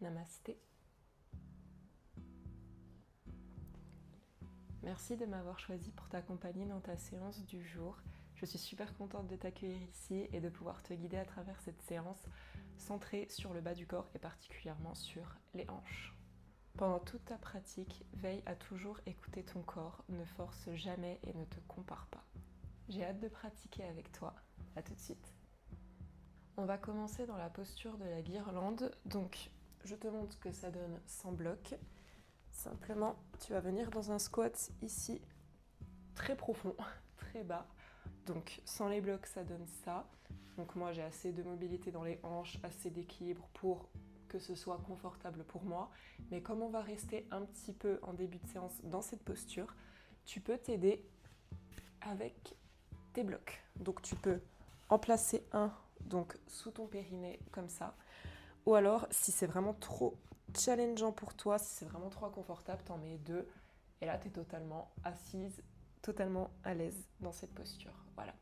Namasté. Merci de m'avoir choisi pour t'accompagner dans ta séance du jour. Je suis super contente de t'accueillir ici et de pouvoir te guider à travers cette séance centrée sur le bas du corps et particulièrement sur les hanches. Pendant toute ta pratique, veille à toujours écouter ton corps, ne force jamais et ne te compare pas. J'ai hâte de pratiquer avec toi. À tout de suite. On va commencer dans la posture de la guirlande. Donc, je te montre que ça donne sans bloc. Simplement, tu vas venir dans un squat ici, très profond, très bas. Donc, sans les blocs, ça donne ça. Donc, moi, j'ai assez de mobilité dans les hanches, assez d'équilibre pour que ce soit confortable pour moi. Mais comme on va rester un petit peu en début de séance dans cette posture, tu peux t'aider avec tes blocs. Donc, tu peux en placer un donc sous ton périnée comme ça. Ou alors, si c'est vraiment trop challengeant pour toi, si c'est vraiment trop inconfortable, t'en mets deux. Et là, tu es totalement assise, totalement à l'aise dans cette posture. Voilà.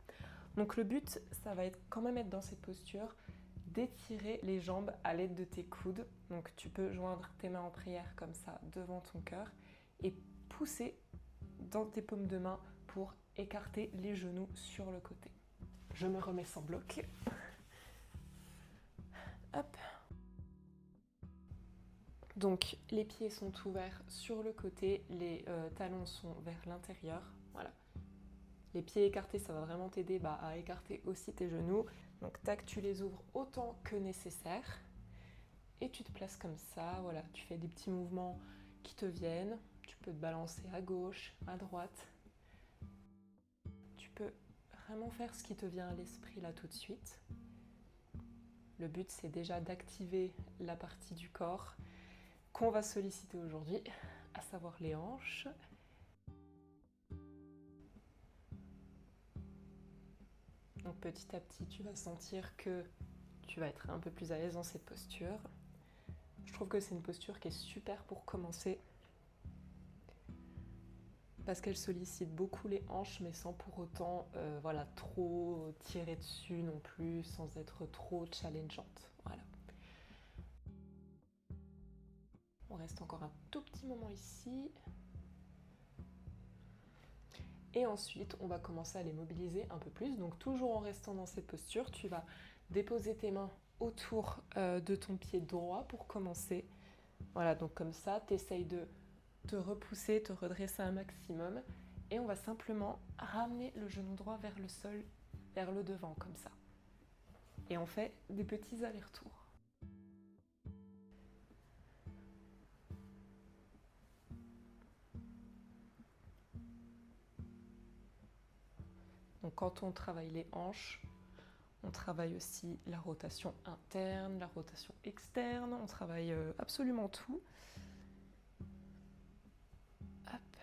Donc le but, ça va être quand même être dans cette posture, d'étirer les jambes à l'aide de tes coudes. Donc tu peux joindre tes mains en prière comme ça devant ton cœur et pousser dans tes paumes de main pour écarter les genoux sur le côté. Je me remets sans bloc. Hop. Donc les pieds sont ouverts sur le côté, les talons sont vers l'intérieur. Voilà. Les pieds écartés, ça va vraiment t'aider à écarter aussi tes genoux. Donc tac, tu les ouvres autant que nécessaire. Et tu te places comme ça, voilà. Tu fais des petits mouvements qui te viennent. Tu peux te balancer à gauche, à droite. Tu peux vraiment faire ce qui te vient à l'esprit là tout de suite. Le but, c'est déjà d'activer la partie du corps qu'on va solliciter aujourd'hui, à savoir les hanches. Donc petit à petit, tu vas sentir que tu vas être un peu plus à l'aise dans cette posture. Je trouve que c'est une posture qui est super pour commencer parce qu'elle sollicite beaucoup les hanches mais sans pour autant trop tirer dessus non plus, sans être trop challengeante. Voilà. On reste encore un tout petit moment ici. Et ensuite, on va commencer à les mobiliser un peu plus. Donc toujours en restant dans cette posture, tu vas déposer tes mains autour de ton pied droit pour commencer. Voilà, donc comme ça, tu essayes de te repousser, te redresser un maximum. Et on va simplement ramener le genou droit vers le sol, vers le devant, comme ça. Et on fait des petits allers-retours. Donc quand on travaille les hanches, on travaille aussi la rotation interne, la rotation externe, on travaille absolument tout. Hop.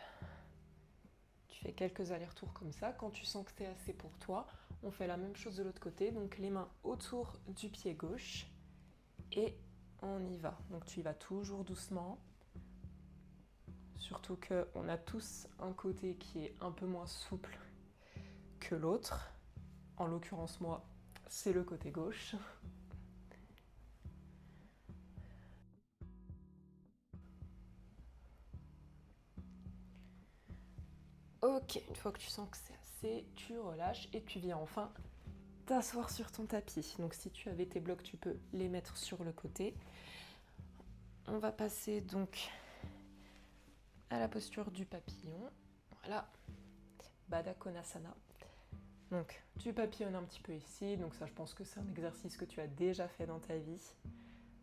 Tu fais quelques allers-retours comme ça. Quand tu sens que c'est assez pour toi, on fait la même chose de l'autre côté. Donc les mains autour du pied gauche et on y va. Donc tu y vas toujours doucement. Surtout qu'on a tous un côté qui est un peu moins souple que l'autre. En l'occurrence, moi, c'est le côté gauche. Ok, une fois que tu sens que c'est assez, tu relâches et tu viens enfin t'asseoir sur ton tapis. Donc si tu avais tes blocs, tu peux les mettre sur le côté. On va passer donc à la posture du papillon. Voilà, Baddha Konasana. Donc tu papillonnes un petit peu ici. Donc ça, je pense que c'est un exercice que tu as déjà fait dans ta vie.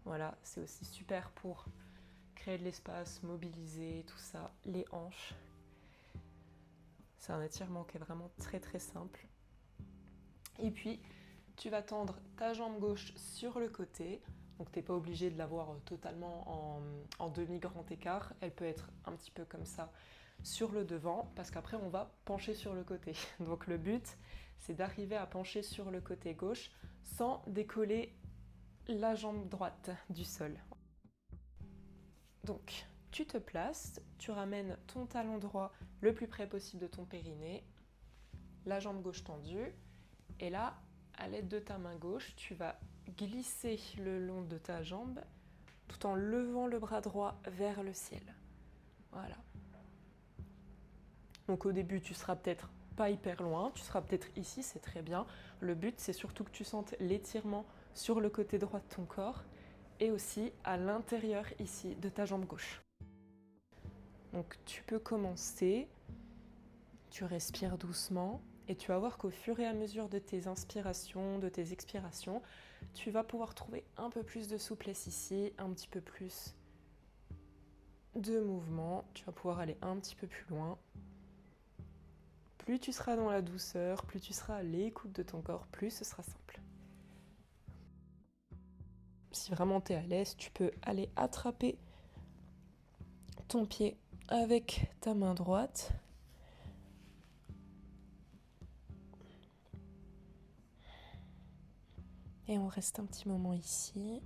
Voilà, c'est aussi super pour créer de l'espace, mobiliser, tout ça, les hanches. C'est un étirement qui est vraiment très très simple. Et puis, tu vas tendre ta jambe gauche sur le côté. Donc tu n'es pas obligé de l'avoir totalement en demi-grand écart. Elle peut être un petit peu comme ça sur le devant, parce qu'après on va pencher sur le côté. Donc le but, c'est d'arriver à pencher sur le côté gauche sans décoller la jambe droite du sol. Donc tu te places, tu ramènes ton talon droit le plus près possible de ton périnée, la jambe gauche tendue, et là, à l'aide de ta main gauche, tu vas glisser le long de ta jambe tout en levant le bras droit vers le ciel. Voilà. Donc au début, tu seras peut-être pas hyper loin, tu seras peut-être ici, c'est très bien. Le but, c'est surtout que tu sentes l'étirement sur le côté droit de ton corps et aussi à l'intérieur ici de ta jambe gauche. Donc tu peux commencer, tu respires doucement et tu vas voir qu'au fur et à mesure de tes inspirations, de tes expirations, tu vas pouvoir trouver un peu plus de souplesse ici, un petit peu plus de mouvement, tu vas pouvoir aller un petit peu plus loin. Plus tu seras dans la douceur, plus tu seras à l'écoute de ton corps, plus ce sera simple. Si vraiment tu es à l'aise, tu peux aller attraper ton pied avec ta main droite. Et on reste un petit moment ici.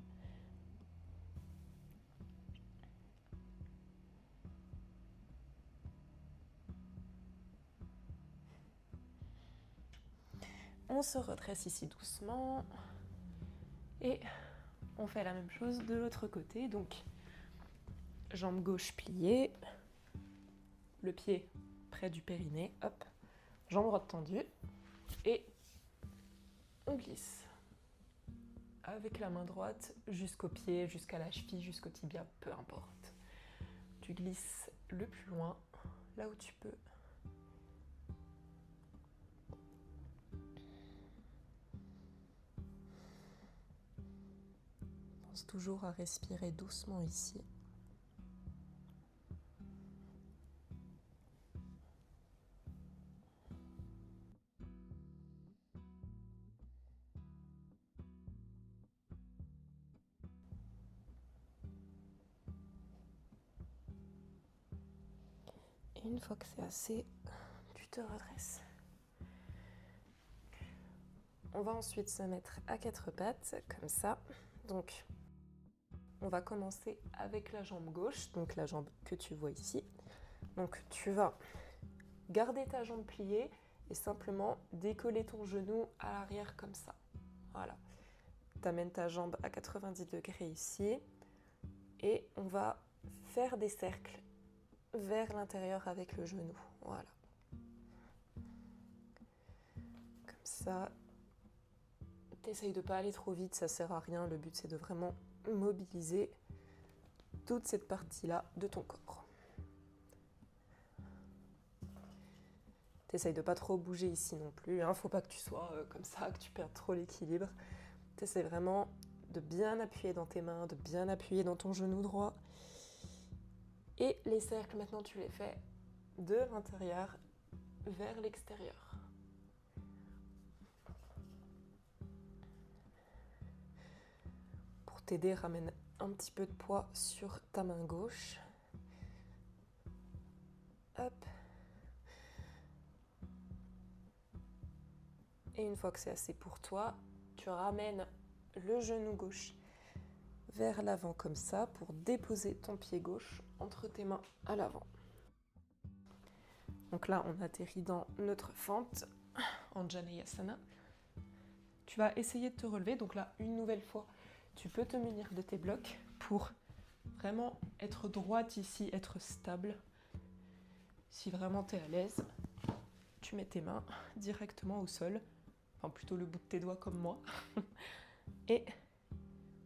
On se redresse ici doucement. Et on fait la même chose de l'autre côté. Donc, jambe gauche pliée. Le pied près du périnée. Hop. Jambe droite tendue. Et on glisse. Avec la main droite jusqu'au pied, jusqu'à la cheville, jusqu'au tibia, peu importe. Tu glisses le plus loin, là où tu peux. Pense toujours à respirer doucement ici. Et une fois que c'est assez, tu te redresses. On va ensuite se mettre à quatre pattes, comme ça. Donc, on va commencer avec la jambe gauche, donc la jambe que tu vois ici. Donc, tu vas garder ta jambe pliée et simplement décoller ton genou à l'arrière comme ça. Voilà. Tu amènes ta jambe à 90 degrés ici et on va faire des cercles vers l'intérieur avec le genou. Voilà. Comme ça. T'essayes de ne pas aller trop vite, ça sert à rien. Le but, c'est de vraiment mobiliser toute cette partie-là de ton corps. T'essayes de pas trop bouger ici non plus. Faut pas que tu sois comme ça, que tu perdes trop l'équilibre. T'essayes vraiment de bien appuyer dans tes mains, de bien appuyer dans ton genou droit. Et les cercles, maintenant, tu les fais de l'intérieur vers l'extérieur. Pour t'aider, ramène un petit peu de poids sur ta main gauche. Hop. Et une fois que c'est assez pour toi, tu ramènes le genou gauche vers l'avant comme ça pour déposer ton pied gauche entre tes mains à l'avant. Donc là, on atterrit dans notre fente en Janeyasana. Tu vas essayer de te relever. Donc là, une nouvelle fois, tu peux te munir de tes blocs pour vraiment être droite ici, être stable. Si vraiment tu es à l'aise, tu mets tes mains directement au sol. Enfin, plutôt le bout de tes doigts comme moi. Et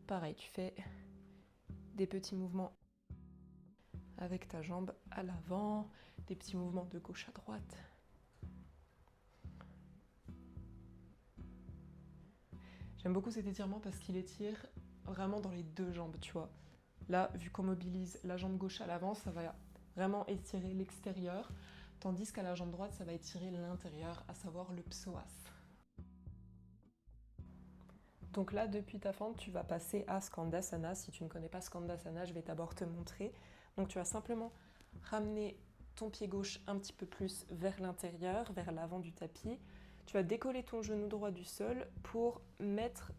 pareil, tu fais des petits mouvements avec ta jambe à l'avant, des petits mouvements de gauche à droite. J'aime beaucoup cet étirement parce qu'il étire vraiment dans les deux jambes, tu vois. Là, vu qu'on mobilise la jambe gauche à l'avant, ça va vraiment étirer l'extérieur, tandis qu'à la jambe droite, ça va étirer l'intérieur, à savoir le psoas. Donc là, depuis ta fente, tu vas passer à Skandasana. Si tu ne connais pas Skandasana, je vais d'abord te montrer. Donc tu vas simplement ramener ton pied gauche un petit peu plus vers l'intérieur, vers l'avant du tapis. Tu vas décoller ton genou droit du sol pour mettre...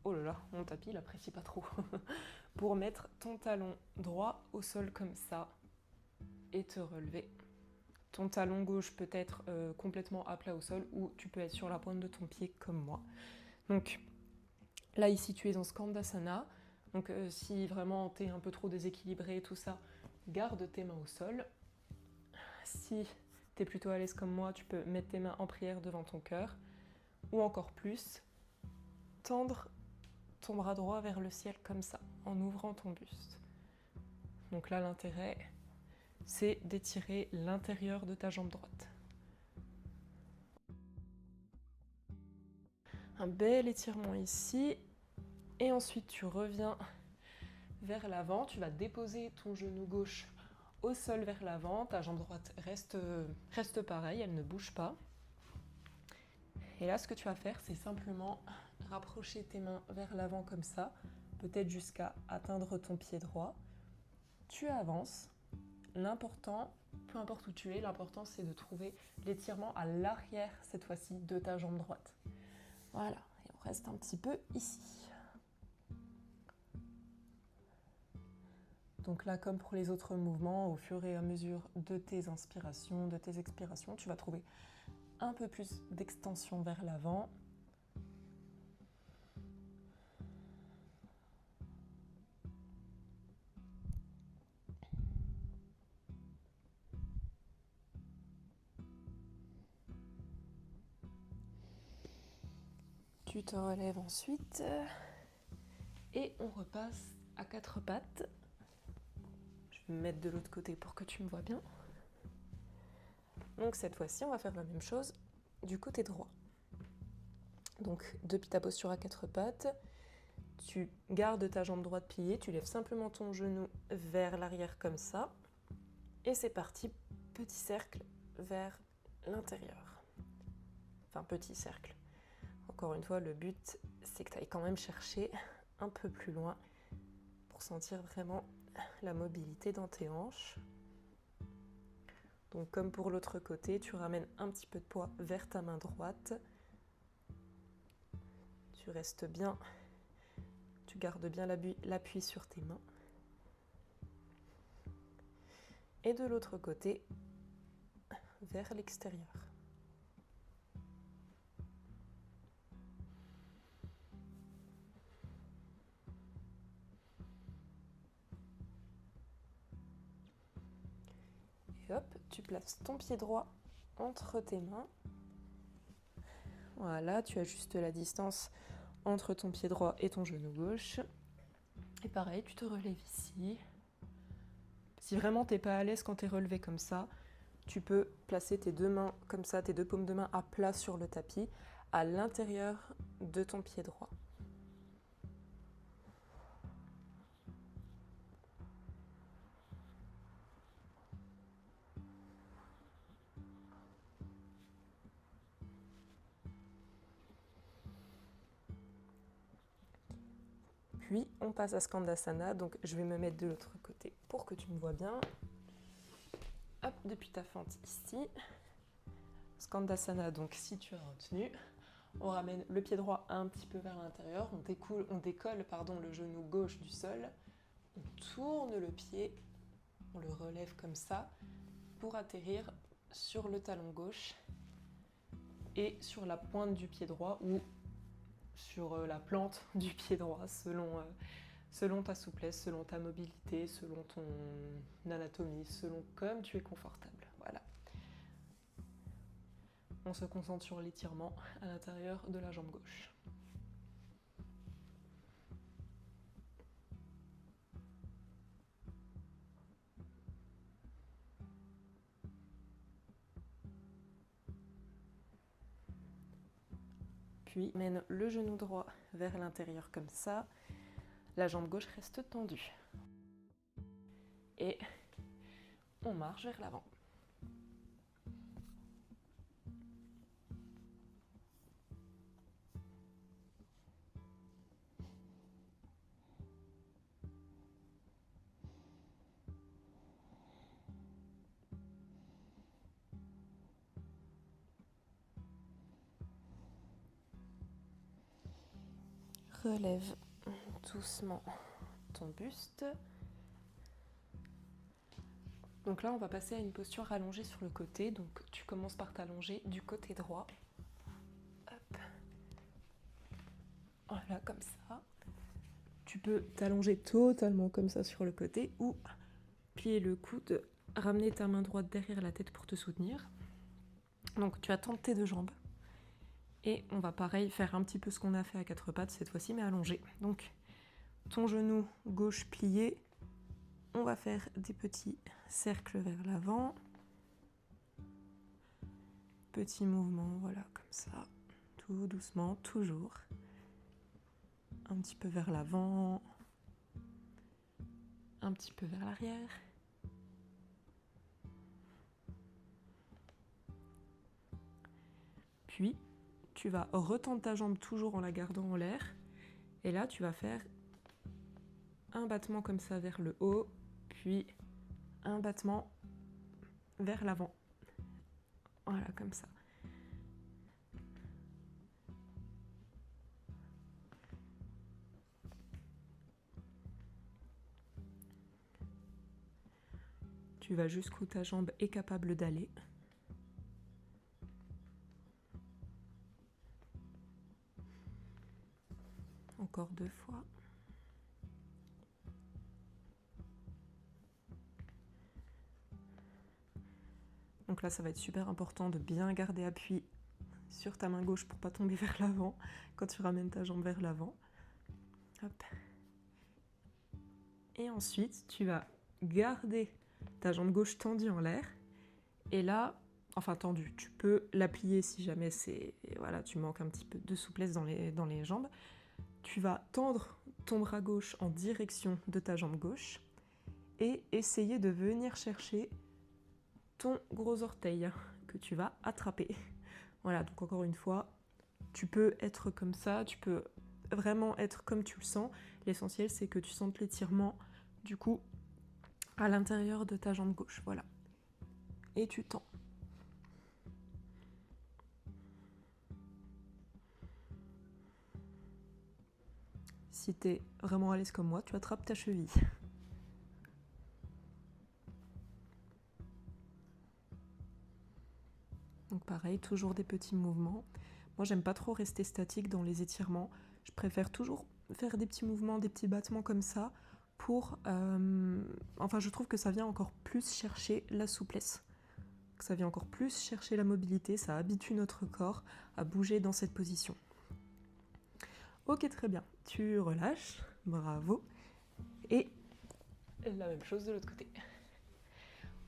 Oh là là, mon tapis, il apprécie pas trop. Pour mettre ton talon droit au sol comme ça et te relever. Ton talon gauche peut être complètement à plat au sol ou tu peux être sur la pointe de ton pied comme moi. Donc là, ici, tu es en Skandasana. Donc si vraiment t'es un peu trop déséquilibré et tout ça, garde tes mains au sol. Si t'es plutôt à l'aise comme moi, tu peux mettre tes mains en prière devant ton cœur, ou encore plus, tendre ton bras droit vers le ciel comme ça, en ouvrant ton buste. Donc là, l'intérêt, c'est d'étirer l'intérieur de ta jambe droite. Un bel étirement ici, et ensuite tu reviens vers l'avant, tu vas déposer ton genou gauche au sol vers l'avant, ta jambe droite reste pareille, elle ne bouge pas. Et là, ce que tu vas faire, c'est simplement rapprocher tes mains vers l'avant comme ça, peut-être jusqu'à atteindre ton pied droit. Tu avances. L'important, peu importe où tu es, l'important c'est de trouver l'étirement à l'arrière, cette fois-ci, de ta jambe droite. Voilà, et on reste un petit peu ici. Donc là, comme pour les autres mouvements, au fur et à mesure de tes inspirations, de tes expirations, tu vas trouver un peu plus d'extension vers l'avant. Tu te relèves ensuite et on repasse à 4 pattes. Je vais me mettre de l'autre côté pour que tu me vois bien. Donc cette fois-ci, on va faire la même chose du côté droit. Donc depuis ta posture à 4 pattes, tu gardes ta jambe droite pliée, tu lèves simplement ton genou vers l'arrière comme ça. Et c'est parti, petit cercle vers l'intérieur. Enfin, petit cercle. Encore une fois, le but, c'est que tu ailles quand même chercher un peu plus loin pour sentir vraiment la mobilité dans tes hanches. Donc comme pour l'autre côté, tu ramènes un petit peu de poids vers ta main droite. Tu restes bien, tu gardes bien l'appui sur tes mains. Et de l'autre côté, vers l'extérieur. Et hop, tu places ton pied droit entre tes mains. Voilà, tu ajustes la distance entre ton pied droit et ton genou gauche. Et pareil, tu te relèves ici. Si vraiment t'es pas à l'aise quand t'es relevé comme ça, tu peux placer tes deux mains comme ça, tes deux paumes de main à plat sur le tapis, à l'intérieur de ton pied droit. Puis on passe à Skandasana, donc je vais me mettre de l'autre côté pour que tu me vois bien. Hop, depuis ta fente ici. Skandasana, donc si tu as retenu, on ramène le pied droit un petit peu vers l'intérieur, on décolle le genou gauche du sol, on tourne le pied, on le relève comme ça pour atterrir sur le talon gauche et sur la pointe du pied droit ou sur la plante du pied droit selon ta souplesse, selon ta mobilité, selon ton anatomie, selon comme tu es confortable. Voilà. On se concentre sur l'étirement à l'intérieur de la jambe gauche. Puis mène le genou droit vers l'intérieur comme ça. La jambe gauche reste tendue. Et on marche vers l'avant. Relève doucement ton buste. Donc là, on va passer à une posture allongée sur le côté. Donc tu commences par t'allonger du côté droit. Hop. Voilà, comme ça. tu peux t'allonger totalement comme ça sur le côté ou plier le coude, ramener ta main droite derrière la tête pour te soutenir. Donc tu attends tes deux jambes. Et on va pareil faire un petit peu ce qu'on a fait à quatre pattes cette fois-ci, mais allongé. Donc ton genou gauche plié, on va faire des petits cercles vers l'avant. Petit mouvement, voilà, comme ça, tout doucement, toujours. Un petit peu vers l'avant, un petit peu vers l'arrière. Puis, tu vas retendre ta jambe toujours en la gardant en l'air. Et là, tu vas faire un battement comme ça vers le haut, puis un battement vers l'avant. Voilà, comme ça. Tu vas jusqu'où ta jambe est capable d'aller. Encore 2 fois. Donc là, ça va être super important de bien garder appui sur ta main gauche pour pas tomber vers l'avant quand tu ramènes ta jambe vers l'avant. Hop. Et ensuite, tu vas garder ta jambe gauche tendue en l'air. Et là, enfin tendue, tu peux la plier si jamais voilà, tu manques un petit peu de souplesse dans les jambes. Tu vas tendre ton bras gauche en direction de ta jambe gauche et essayer de venir chercher ton gros orteil que tu vas attraper. Voilà, donc encore une fois, tu peux être comme ça, tu peux vraiment être comme tu le sens. L'essentiel, c'est que tu sentes l'étirement, du coup, à l'intérieur de ta jambe gauche. Voilà. Et tu tends. Si tu es vraiment à l'aise comme moi, tu attrapes ta cheville. Donc pareil, toujours des petits mouvements. Moi, j'aime pas trop rester statique dans les étirements. Je préfère toujours faire des petits mouvements, des petits battements comme ça pour... Enfin, je trouve que ça vient encore plus chercher la souplesse. Que ça vient encore plus chercher la mobilité. Ça habitue notre corps à bouger dans cette position. Ok, très bien. Tu relâches. Bravo. Et la même chose de l'autre côté.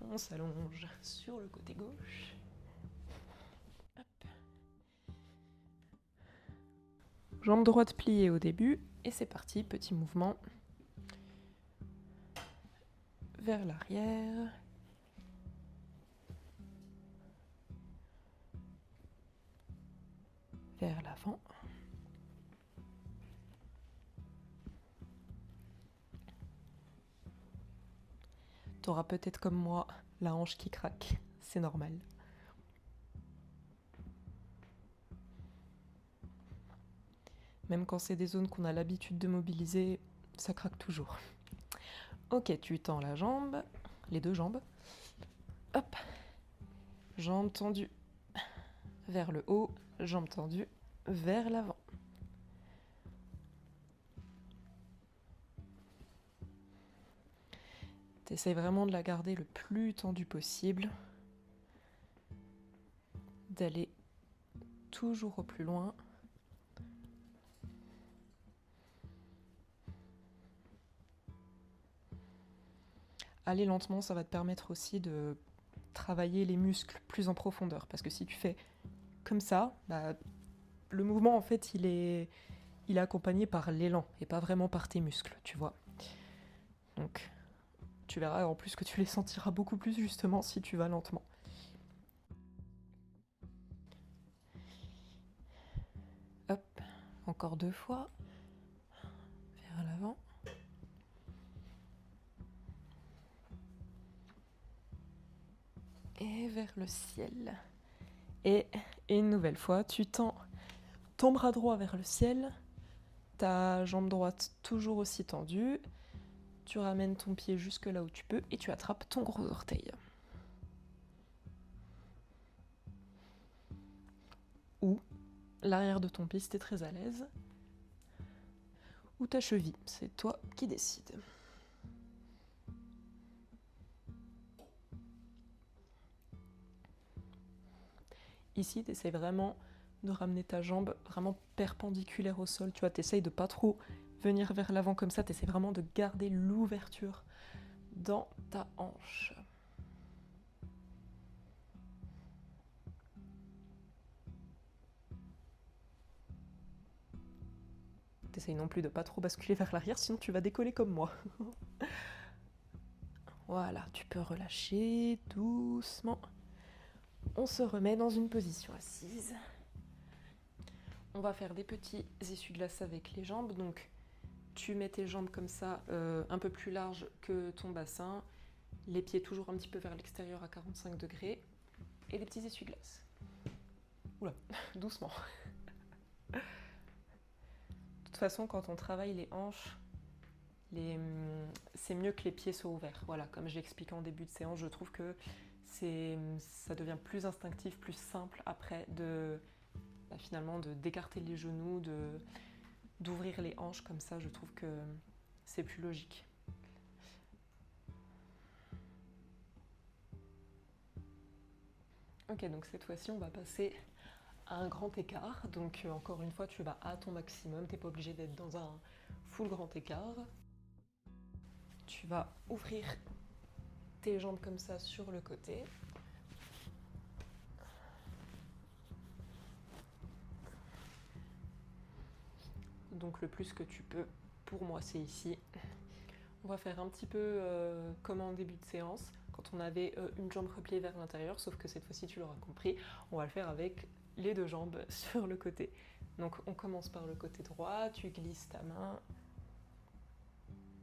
On s'allonge sur le côté gauche. Hop. Jambe droite pliée au début. Et c'est parti, petit mouvement. Vers l'arrière. Vers l'avant. T'auras peut-être comme moi la hanche qui craque, c'est normal. Même quand c'est des zones qu'on a l'habitude de mobiliser, ça craque toujours. Ok, tu tends la jambe, les deux jambes. Hop, jambe tendue vers le haut, jambe tendue vers l'avant. T'essayes vraiment de la garder le plus tendue possible, d'aller toujours au plus loin. Aller lentement, ça va te permettre aussi de travailler les muscles plus en profondeur, parce que si tu fais comme ça, le mouvement en fait il est accompagné par l'élan et pas vraiment par tes muscles, tu vois. Donc tu verras en plus que tu les sentiras beaucoup plus justement si tu vas lentement. Hop, encore 2 fois. Vers l'avant. Et vers le ciel. Et une nouvelle fois, tu tends ton bras droit vers le ciel, ta jambe droite toujours aussi tendue, tu ramènes ton pied jusque là où tu peux et tu attrapes ton gros orteil. Ou l'arrière de ton pied si t'es très à l'aise. ou ta cheville, c'est toi qui décides. Ici, tu essaies vraiment de ramener ta jambe vraiment perpendiculaire au sol. Tu vois, tu essayes de pas trop venir vers l'avant comme ça. Tu essaies vraiment de garder l'ouverture dans ta hanche. Tu essayes non plus de pas trop basculer vers l'arrière, sinon tu vas décoller comme moi. Voilà, tu peux relâcher doucement. On se remet dans une position assise. On va faire des petits essuie-glaces avec les jambes. Donc, tu mets tes jambes comme ça, un peu plus larges que ton bassin. Les pieds toujours un petit peu vers l'extérieur à 45 degrés. Et des petits essuie-glaces. Oula, doucement. De toute façon, quand on travaille les hanches, c'est mieux que les pieds soient ouverts. Voilà, comme j'ai expliqué en début de séance, je trouve que ça devient plus instinctif, plus simple après finalement d'écarter les genoux, d'ouvrir les hanches comme ça. Je trouve que c'est plus logique. Ok, donc cette fois-ci, on va passer à un grand écart. Donc encore une fois, tu vas à ton maximum. Tu n'es pas obligé d'être dans un full grand écart. Tu vas ouvrir tes jambes comme ça sur le côté. Donc le plus que tu peux, pour moi, c'est ici. On va faire un petit peu comme en début de séance, quand on avait une jambe repliée vers l'intérieur, sauf que cette fois-ci, tu l'auras compris, on va le faire avec les deux jambes sur le côté. Donc on commence par le côté droit, tu glisses ta main.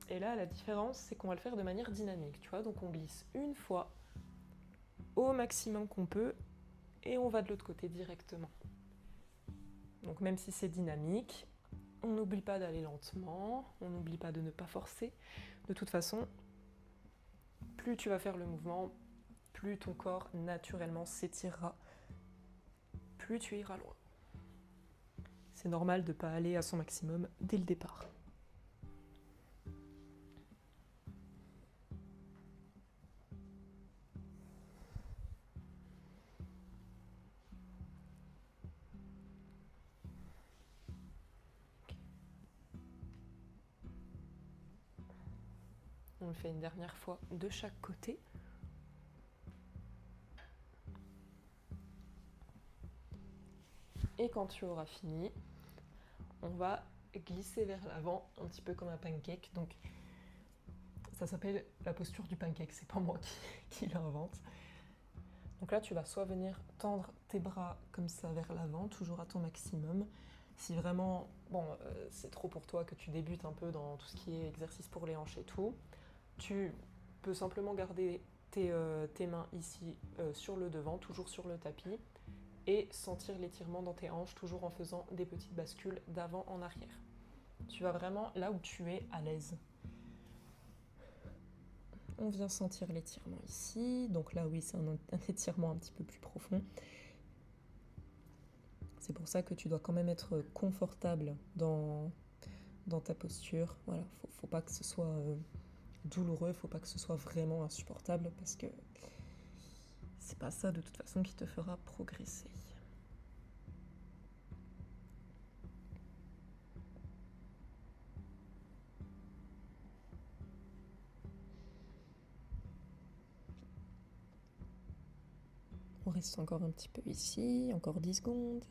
Et là, la différence, c'est qu'on va le faire de manière dynamique, tu vois. Donc on glisse une fois au maximum qu'on peut et on va de l'autre côté directement. Donc même si c'est dynamique, on n'oublie pas d'aller lentement, on n'oublie pas de ne pas forcer. De toute façon, plus tu vas faire le mouvement, plus ton corps naturellement s'étirera, plus tu iras loin. C'est normal de ne pas aller à son maximum dès le départ. On le fait une dernière fois de chaque côté. Et quand tu auras fini, on va glisser vers l'avant, un petit peu comme un pancake. Donc, ça s'appelle la posture du pancake, c'est pas moi qui l'invente. Donc là, tu vas soit venir tendre tes bras comme ça vers l'avant, toujours à ton maximum. Si vraiment, c'est trop pour toi, que tu débutes un peu dans tout ce qui est exercice pour les hanches et tout, tu peux simplement garder tes mains ici sur le devant, toujours sur le tapis, et sentir l'étirement dans tes hanches, toujours en faisant des petites bascules d'avant en arrière. Tu vas vraiment là où tu es à l'aise. On vient sentir l'étirement ici. Donc là, oui, c'est un étirement un petit peu plus profond. C'est pour ça que tu dois quand même être confortable dans ta posture. Voilà, faut pas que ce soit douloureux, faut pas que ce soit vraiment insupportable parce que c'est pas ça de toute façon qui te fera progresser. On reste encore un petit peu ici, encore 10 secondes.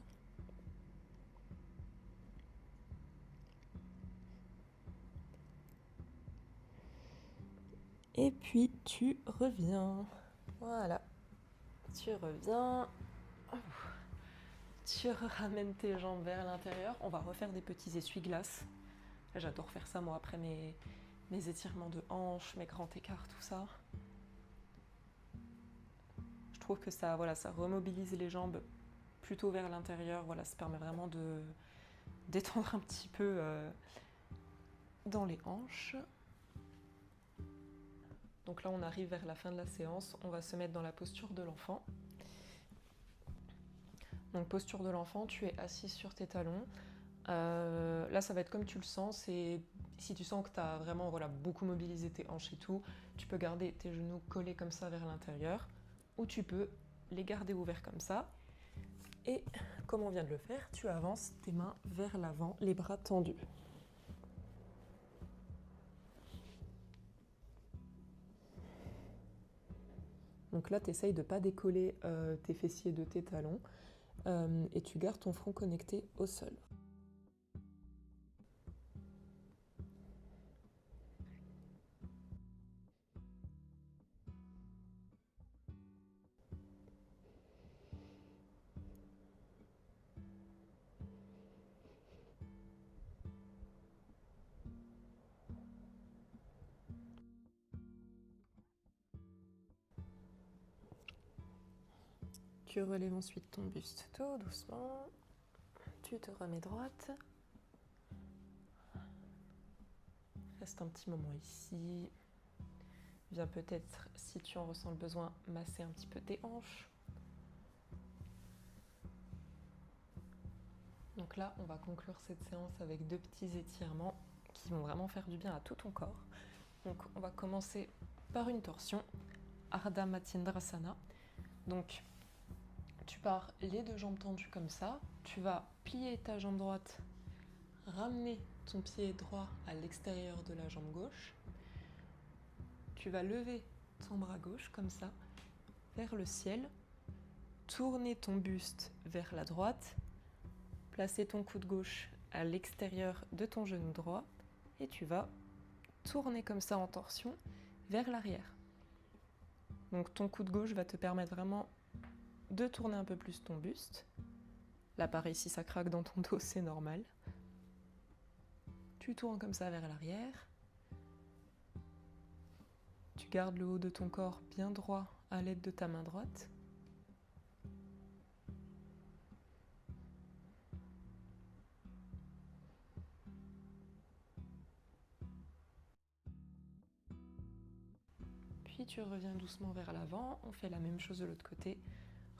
Et puis tu reviens. Voilà. Tu reviens. Tu ramènes tes jambes vers l'intérieur. On va refaire des petits essuie-glaces. J'adore faire ça moi après mes étirements de hanches, mes grands écarts, tout ça. Je trouve que ça remobilise les jambes plutôt vers l'intérieur. Voilà, ça permet vraiment de détendre un petit peu dans les hanches. Donc là, on arrive vers la fin de la séance. On va se mettre dans la posture de l'enfant. Donc posture de l'enfant, tu es assis sur tes talons Là, ça va être comme tu le sens. Si tu sens que tu as vraiment beaucoup mobilisé tes hanches et tout, tu peux garder tes genoux collés comme ça vers l'intérieur, ou tu peux les garder ouverts comme ça. Et comme on vient de le faire, tu avances tes mains vers l'avant, les bras tendus. Donc là, tu essayes de ne pas décoller tes fessiers de tes talons et tu gardes ton front connecté au sol. Tu relèves ensuite ton buste tout doucement. Tu te remets droite. Reste un petit moment ici. Viens peut-être, si tu en ressens le besoin, masser un petit peu tes hanches. Donc là, on va conclure cette séance avec 2 petits étirements qui vont vraiment faire du bien à tout ton corps. Donc on va commencer par une torsion, Ardha Matsyendrasana. Donc tu pars les 2 jambes tendues comme ça, tu vas plier ta jambe droite, ramener ton pied droit à l'extérieur de la jambe gauche. Tu vas lever ton bras gauche comme ça, vers le ciel, tourner ton buste vers la droite, placer ton coude gauche à l'extérieur de ton genou droit et tu vas tourner comme ça en torsion vers l'arrière. Donc ton coude gauche va te permettre vraiment de tourner un peu plus ton buste. Là pareil, si ça craque dans ton dos, c'est normal. Tu tournes comme ça vers l'arrière. Tu gardes le haut de ton corps bien droit à l'aide de ta main droite. Puis tu reviens doucement vers l'avant. On fait la même chose de l'autre côté.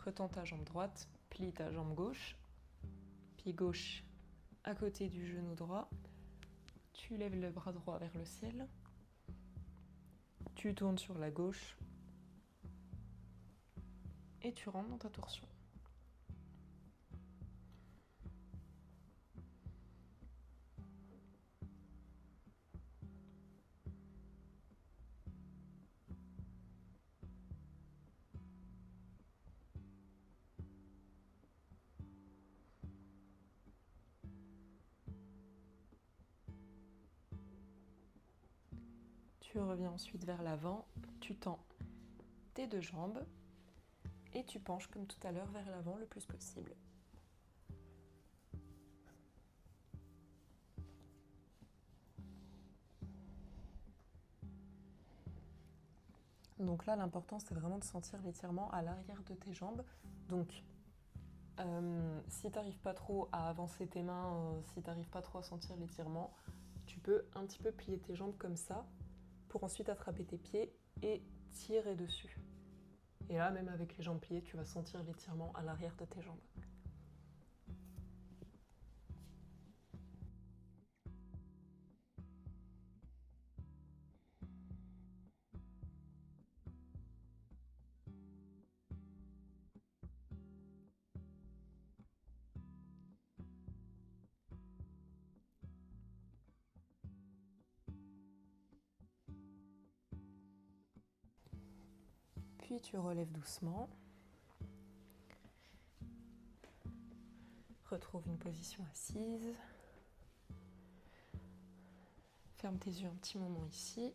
Retends ta jambe droite, plie ta jambe gauche. Pied gauche à côté du genou droit. Tu lèves le bras droit vers le ciel. Tu tournes sur la gauche. Et tu rentres dans ta torsion. Tu reviens ensuite vers l'avant, tu tends tes 2 jambes et tu penches comme tout à l'heure vers l'avant le plus possible. Donc là, l'important, c'est vraiment de sentir l'étirement à l'arrière de tes jambes. Donc, si tu n'arrives pas trop à avancer tes mains, si tu n'arrives pas trop à sentir l'étirement, tu peux un petit peu plier tes jambes comme ça pour ensuite attraper tes pieds et tirer dessus. Et là, même avec les jambes pliées, tu vas sentir l'étirement à l'arrière de tes jambes. Puis tu relèves doucement. Retrouve une position assise. Ferme tes yeux un petit moment ici.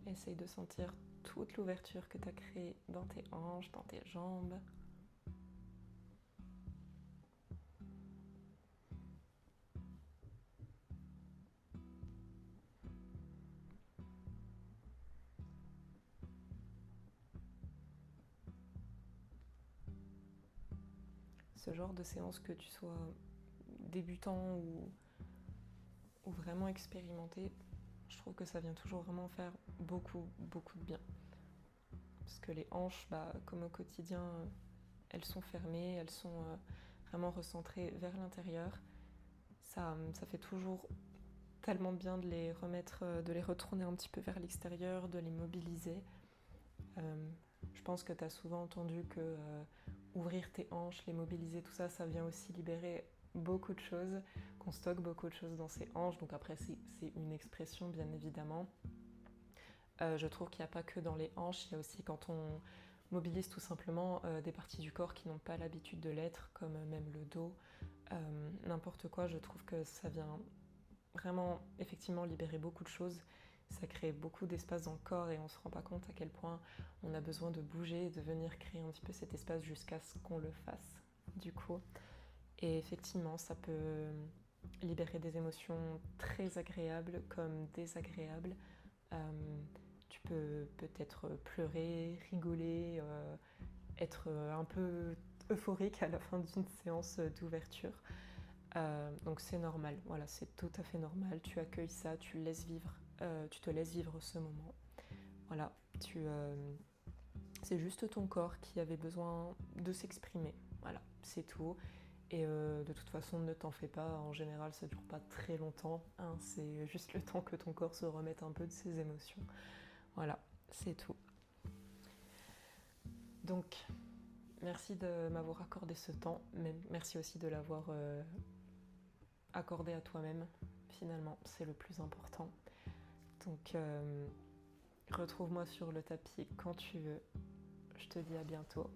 Essaye de sentir toute l'ouverture que tu as créée dans tes hanches, dans tes jambes. Ce genre de séance, que tu sois débutant ou vraiment expérimenté, je trouve que ça vient toujours vraiment faire beaucoup de bien. Parce que les hanches, comme au quotidien, elles sont fermées, elles sont vraiment recentrées vers l'intérieur. Ça fait toujours tellement bien de les remettre, de les retourner un petit peu vers l'extérieur, de les mobiliser. Je pense que tu as souvent entendu que ouvrir tes hanches, les mobiliser, tout ça, ça vient aussi libérer beaucoup de choses, qu'on stocke beaucoup de choses dans ses hanches. Donc après, c'est une expression, bien évidemment. Je trouve qu'il n'y a pas que dans les hanches, il y a aussi quand on mobilise tout simplement des parties du corps qui n'ont pas l'habitude de l'être, comme même le dos, n'importe quoi. Je trouve que ça vient vraiment effectivement libérer beaucoup de choses. Ça crée beaucoup d'espace dans le corps et on se rend pas compte à quel point on a besoin de bouger et de venir créer un petit peu cet espace jusqu'à ce qu'on le fasse, du coup. Et effectivement, ça peut libérer des émotions très agréables comme désagréables. Tu peux peut-être pleurer, rigoler, être un peu euphorique à la fin d'une séance d'ouverture. Donc c'est normal, voilà, c'est tout à fait normal. Tu accueilles ça, tu te laisses vivre ce moment. Voilà, c'est juste ton corps qui avait besoin de s'exprimer. Voilà, c'est tout. Et de toute façon, ne t'en fais pas. En général, ça dure pas très longtemps. Hein. C'est juste le temps que ton corps se remette un peu de ses émotions. Voilà, c'est tout. Donc, merci de m'avoir accordé ce temps. Merci aussi de l'avoir accordé à toi-même. Finalement, c'est le plus important. Donc, retrouve-moi sur le tapis quand tu veux. Je te dis à bientôt.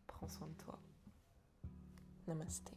Prends soin de toi. Namasté.